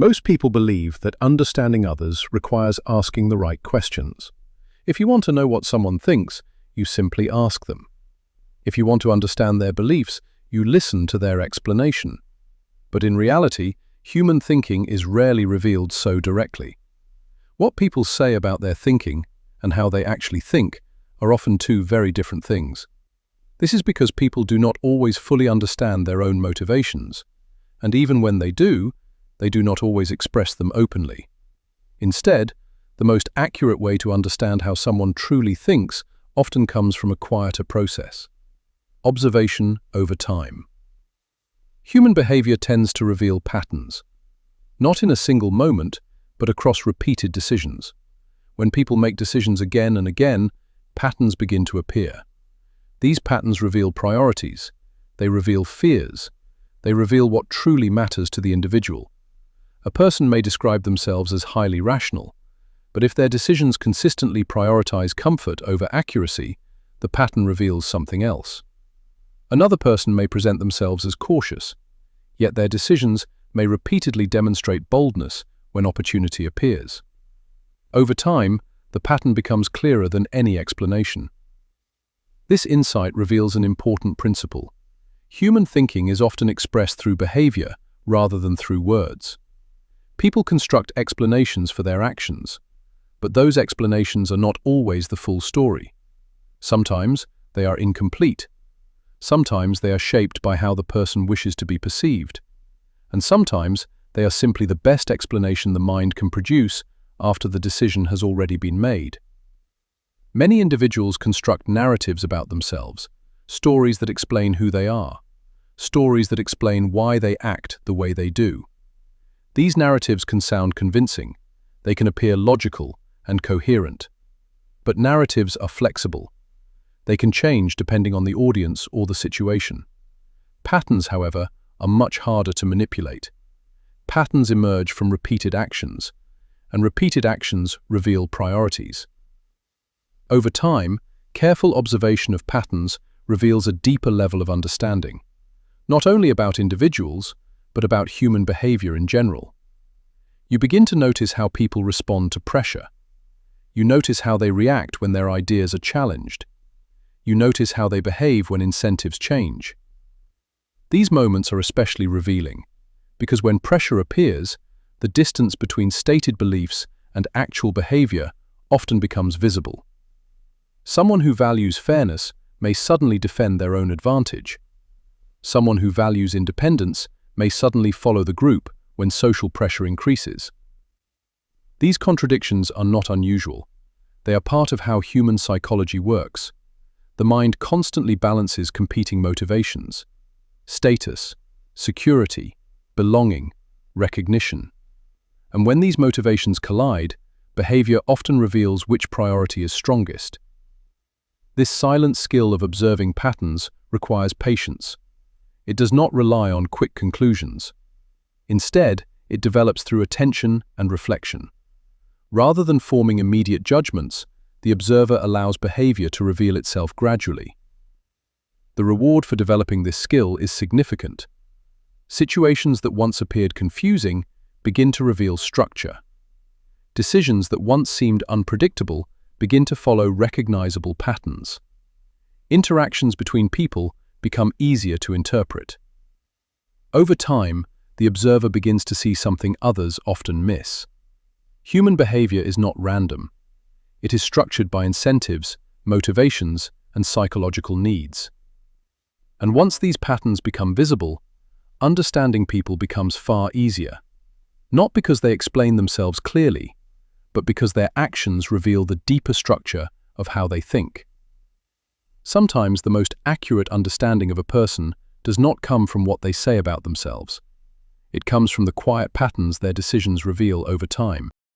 Most people believe that understanding others requires asking the right questions. If you want to know what someone thinks, you simply ask them. If you want to understand their beliefs, you listen to their explanation. But in reality, human thinking is rarely revealed so directly. What people say about their thinking and how they actually think are often two very different things. This is because people do not always fully understand their own motivations, and even when they do not always express them openly. Instead, the most accurate way to understand how someone truly thinks often comes from a quieter process. Observation over time. Human behavior tends to reveal patterns, not in a single moment, but across repeated decisions. When people make decisions again and again, patterns begin to appear. These patterns reveal priorities, they reveal fears, they reveal what truly matters to the individual. A person may describe themselves as highly rational, but if their decisions consistently prioritize comfort over accuracy, the pattern reveals something else. Another person may present themselves as cautious, yet their decisions may repeatedly demonstrate boldness when opportunity appears. Over time, the pattern becomes clearer than any explanation. This insight reveals an important principle. Human thinking is often expressed through behavior rather than through words. People construct explanations for their actions, but those explanations are not always the full story. Sometimes they are incomplete. Sometimes they are shaped by how the person wishes to be perceived. And sometimes they are simply the best explanation the mind can produce after the decision has already been made. Many individuals construct narratives about themselves, stories that explain who they are, stories that explain why they act the way they do. These narratives can sound convincing, they can appear logical and coherent. But narratives are flexible. They can change depending on the audience or the situation. Patterns, however, are much harder to manipulate. Patterns emerge from repeated actions, and repeated actions reveal priorities. Over time, careful observation of patterns reveals a deeper level of understanding, not only about individuals, but about human behavior in general. You begin to notice how people respond to pressure. You notice how they react when their ideas are challenged. You notice how they behave when incentives change. These moments are especially revealing, because when pressure appears, the distance between stated beliefs and actual behavior often becomes visible. Someone who values fairness may suddenly defend their own advantage. Someone who values independence may suddenly follow the group when social pressure increases. These contradictions are not unusual. They are part of how human psychology works. The mind constantly balances competing motivations: status, security, belonging, recognition. And when these motivations collide, behavior often reveals which priority is strongest. This silent skill of observing patterns requires patience. It does not rely on quick conclusions. Instead, it develops through attention and reflection. Rather than forming immediate judgments, the observer allows behavior to reveal itself gradually. The reward for developing this skill is significant. Situations that once appeared confusing begin to reveal structure. Decisions that once seemed unpredictable begin to follow recognizable patterns. Interactions between people become easier to interpret. Over time, the observer begins to see something others often miss. Human behavior is not random. It is structured by incentives, motivations, and psychological needs. And once these patterns become visible, understanding people becomes far easier. Not because they explain themselves clearly, but because their actions reveal the deeper structure of how they think. Sometimes the most accurate understanding of a person does not come from what they say about themselves. It comes from the quiet patterns their decisions reveal over time.